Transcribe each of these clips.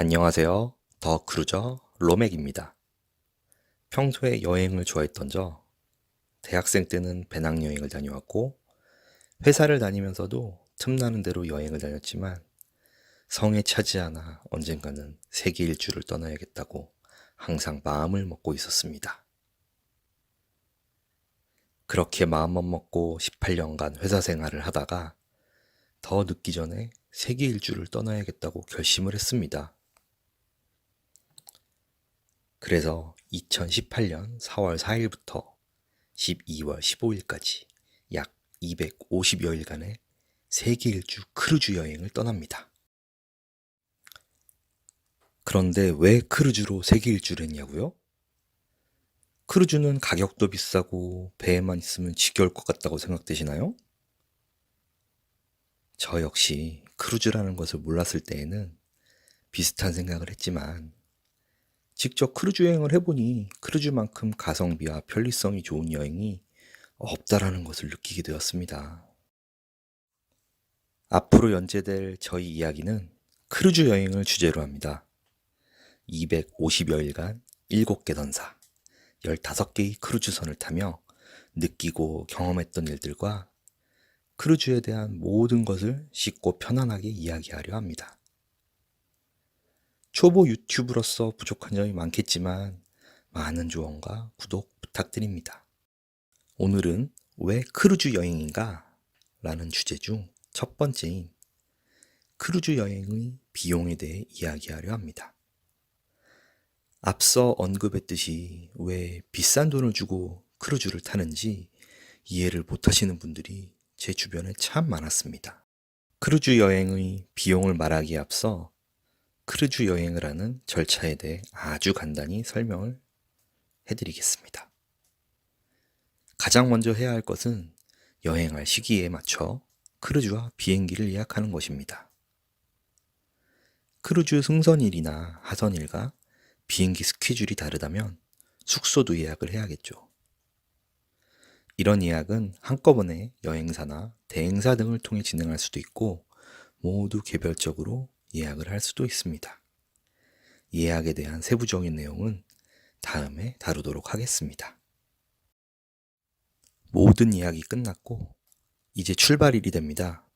안녕하세요. 더 크루저 로맥입니다. 평소에 여행을 좋아했던 저 대학생 때는 배낭여행을 다녀왔고 회사를 다니면서도 틈나는 대로 여행을 다녔지만 성에 차지 않아 언젠가는 세계 일주를 떠나야겠다고 항상 마음을 먹고 있었습니다. 그렇게 마음만 먹고 18년간 회사 생활을 하다가 더 늦기 전에 세계 일주를 떠나야겠다고 결심을 했습니다. 그래서 2018년 4월 4일부터 12월 15일까지 약 250여일간의 세계 일주 크루즈 여행을 떠납니다. 그런데 왜 크루즈로 세계 일주를 했냐고요? 크루즈는 가격도 비싸고 배에만 있으면 지겨울 것 같다고 생각되시나요? 저 역시 크루즈라는 것을 몰랐을 때에는 비슷한 생각을 했지만 직접 크루즈 여행을 해보니 크루즈만큼 가성비와 편리성이 좋은 여행이 없다라는 것을 느끼게 되었습니다. 앞으로 연재될 저희 이야기는 크루즈 여행을 주제로 합니다. 250여일간 7개 선사, 15개의 크루즈선을 타며 느끼고 경험했던 일들과 크루즈에 대한 모든 것을 쉽고 편안하게 이야기하려 합니다. 초보 유튜브로서 부족한 점이 많겠지만 많은 조언과 구독 부탁드립니다. 오늘은 왜 크루즈 여행인가? 라는 주제 중 첫 번째인 크루즈 여행의 비용에 대해 이야기하려 합니다. 앞서 언급했듯이 왜 비싼 돈을 주고 크루즈를 타는지 이해를 못하시는 분들이 제 주변에 참 많았습니다. 크루즈 여행의 비용을 말하기에 앞서 크루즈 여행을 하는 절차에 대해 아주 간단히 설명을 해드리겠습니다. 가장 먼저 해야 할 것은 여행할 시기에 맞춰 크루즈와 비행기를 예약하는 것입니다. 크루즈 승선일이나 하선일과 비행기 스케줄이 다르다면 숙소도 예약을 해야겠죠. 이런 예약은 한꺼번에 여행사나 대행사 등을 통해 진행할 수도 있고 모두 개별적으로 예약을 할 수도 있습니다. 예약에 대한 세부적인 내용은 다음에 다루도록 하겠습니다. 모든 예약이 끝났고 이제 출발일이 됩니다.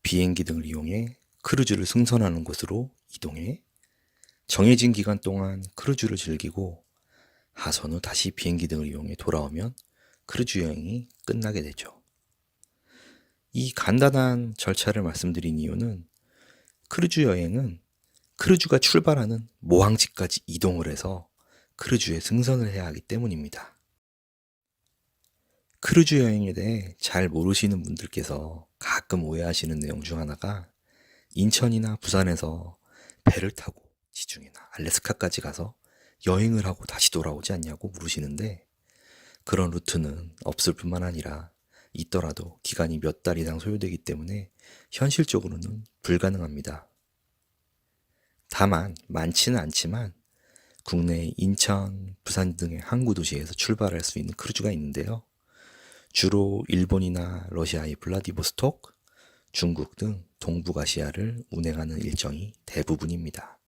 비행기 등을 이용해 크루즈를 승선하는 곳으로 이동해 정해진 기간 동안 크루즈를 즐기고 하선 후 다시 비행기 등을 이용해 돌아오면 크루즈 여행이 끝나게 되죠. 이 간단한 절차를 말씀드린 이유는 크루즈 여행은 크루즈가 출발하는 모항지까지 이동을 해서 크루즈에 승선을 해야 하기 때문입니다. 크루즈 여행에 대해 잘 모르시는 분들께서 가끔 오해하시는 내용 중 하나가 인천이나 부산에서 배를 타고 지중해나 알래스카까지 가서 여행을 하고 다시 돌아오지 않냐고 물으시는데 그런 루트는 없을 뿐만 아니라 있더라도 기간이 몇 달 이상 소요되기 때문에 현실적으로는 불가능합니다. 다만 많지는 않지만 국내 인천, 부산 등의 항구 도시에서 출발할 수 있는 크루즈가 있는데요. 주로 일본이나 러시아의 블라디보스톡, 중국 등 동북아시아를 운행하는 일정이 대부분입니다.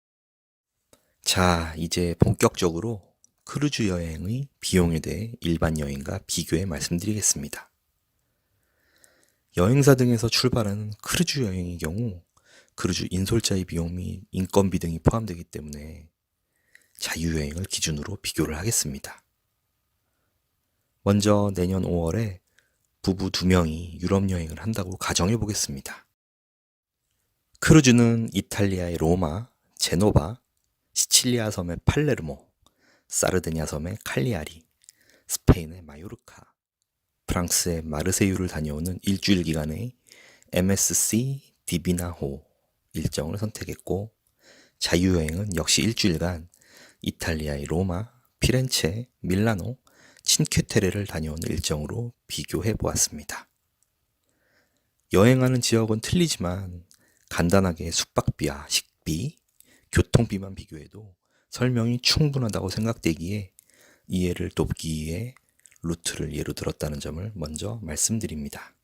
자, 이제 본격적으로 크루즈 여행의 비용에 대해 일반 여행과 비교해 말씀드리겠습니다. 여행사 등에서 출발하는 크루즈 여행의 경우 크루즈 인솔자의 비용 및 인건비 등이 포함되기 때문에 자유여행을 기준으로 비교를 하겠습니다. 먼저 내년 5월에 부부 2명이 유럽 여행을 한다고 가정해 보겠습니다. 크루즈는 이탈리아의 로마, 제노바, 시칠리아 섬의 팔레르모, 사르데냐 섬의 칼리아리, 스페인의 마요르카, 프랑스의 마르세유를 다녀오는 일주일 기간의 MSC 디비나호 일정을 선택했고 자유여행은 역시 일주일간 이탈리아의 로마, 피렌체, 밀라노, 친케테레를 다녀오는 일정으로 비교해 보았습니다. 여행하는 지역은 틀리지만 간단하게 숙박비와 식비, 교통비만 비교해도 설명이 충분하다고 생각되기에 이해를 돕기 위해 루트를 예로 들었다는 점을 먼저 말씀드립니다.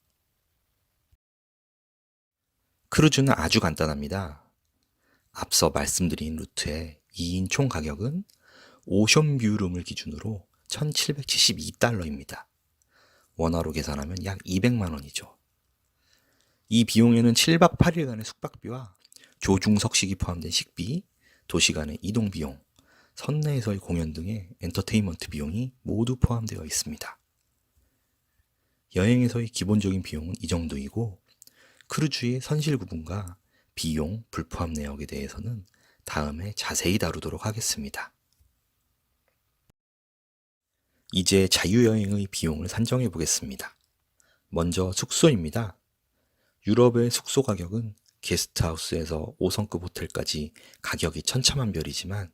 크루즈는 아주 간단합니다. 앞서 말씀드린 루트의 2인 총 가격은 오션뷰룸을 기준으로 1,772달러입니다. 원화로 계산하면 약 200만 원이죠. 이 비용에는 7박 8일간의 숙박비와 조중석식이 포함된 식비, 도시 간의 이동 비용, 선내에서의 공연 등의 엔터테인먼트 비용이 모두 포함되어 있습니다. 여행에서의 기본적인 비용은 이 정도이고 크루즈의 선실 구분과 비용, 불포함 내역에 대해서는 다음에 자세히 다루도록 하겠습니다. 이제 자유여행의 비용을 산정해 보겠습니다. 먼저 숙소입니다. 유럽의 숙소 가격은 게스트하우스에서 5성급 호텔까지 가격이 천차만별이지만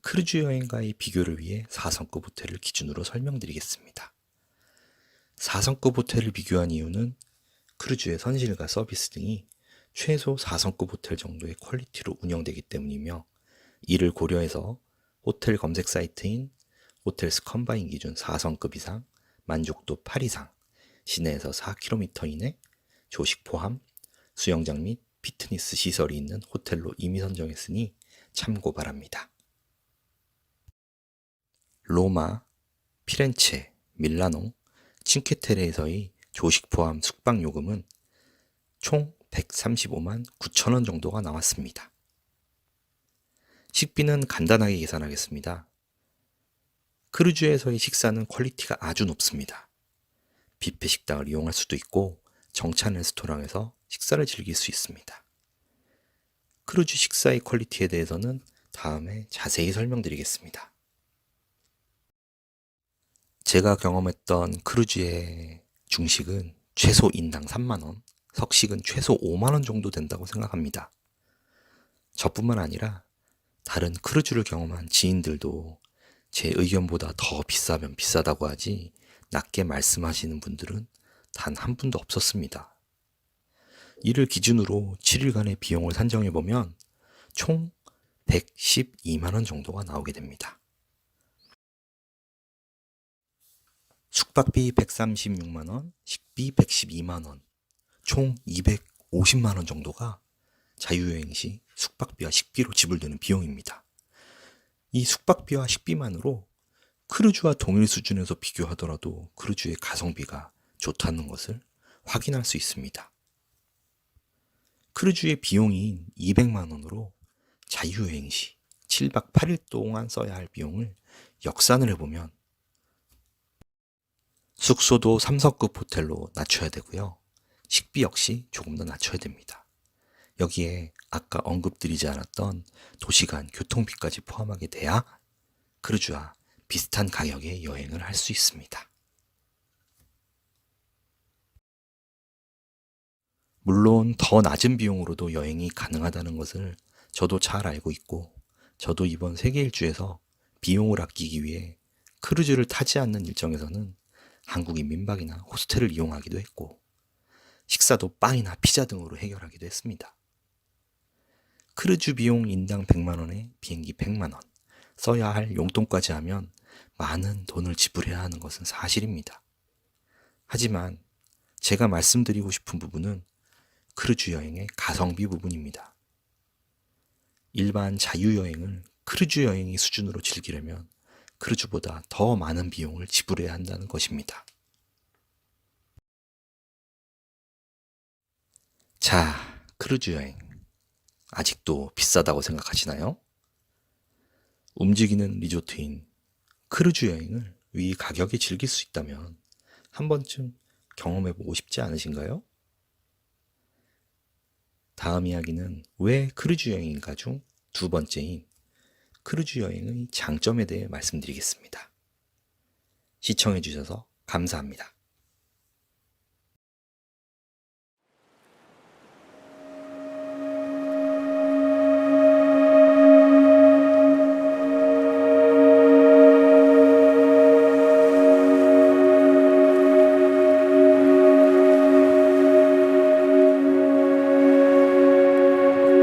크루즈 여행과의 비교를 위해 4성급 호텔을 기준으로 설명드리겠습니다. 4성급 호텔을 비교한 이유는 크루즈의 선실과 서비스 등이 최소 4성급 호텔 정도의 퀄리티로 운영되기 때문이며 이를 고려해서 호텔 검색 사이트인 호텔스 컴바인 기준 4성급 이상, 만족도 8 이상, 시내에서 4km 이내, 조식 포함, 수영장 및 피트니스 시설이 있는 호텔로 이미 선정했으니 참고 바랍니다. 로마, 피렌체, 밀라노, 칭케테레에서의 조식 포함 숙박 요금은 총 135만 9천 원 정도가 나왔습니다. 식비는 간단하게 계산하겠습니다. 크루즈에서의 식사는 퀄리티가 아주 높습니다. 뷔페 식당을 이용할 수도 있고 정찬 레스토랑에서 식사를 즐길 수 있습니다. 크루즈 식사의 퀄리티에 대해서는 다음에 자세히 설명드리겠습니다. 제가 경험했던 크루즈의 중식은 최소 인당 3만 원, 석식은 최소 5만 원 정도 된다고 생각합니다. 저뿐만 아니라 다른 크루즈를 경험한 지인들도 제 의견보다 더 비싸면 비싸다고 하지 낮게 말씀하시는 분들은 단 한 분도 없었습니다. 이를 기준으로 7일간의 비용을 산정해보면 총 112만 원 정도가 나오게 됩니다. 숙박비 136만 원, 식비 112만 원, 총 250만 원 정도가 자유여행 시 숙박비와 식비로 지불되는 비용입니다. 이 숙박비와 식비만으로 크루즈와 동일 수준에서 비교하더라도 크루즈의 가성비가 좋다는 것을 확인할 수 있습니다. 크루즈의 비용인 200만 원으로 자유여행 시 7박 8일 동안 써야 할 비용을 역산을 해보면 숙소도 3성급 호텔로 낮춰야 되고요. 식비 역시 조금 더 낮춰야 됩니다. 여기에 아까 언급드리지 않았던 도시간 교통비까지 포함하게 돼야 크루즈와 비슷한 가격의 여행을 할 수 있습니다. 물론 더 낮은 비용으로도 여행이 가능하다는 것을 저도 잘 알고 있고 저도 이번 세계 일주에서 비용을 아끼기 위해 크루즈를 타지 않는 일정에서는 한국인 민박이나 호스텔을 이용하기도 했고 식사도 빵이나 피자 등으로 해결하기도 했습니다. 크루즈 비용 인당 100만 원에 비행기 100만 원, 써야 할 용돈까지 하면 많은 돈을 지불해야 하는 것은 사실입니다. 하지만 제가 말씀드리고 싶은 부분은 크루즈 여행의 가성비 부분입니다. 일반 자유여행을 크루즈 여행의 수준으로 즐기려면 크루즈보다 더 많은 비용을 지불해야 한다는 것입니다. 자, 크루즈 여행. 아직도 비싸다고 생각하시나요? 움직이는 리조트인 크루즈 여행을 위 가격에 즐길 수 있다면 한 번쯤 경험해보고 싶지 않으신가요? 다음 이야기는 왜 크루즈 여행인가 중 두 번째인 크루즈 여행의 장점에 대해 말씀드리겠습니다. 시청해주셔서 감사합니다.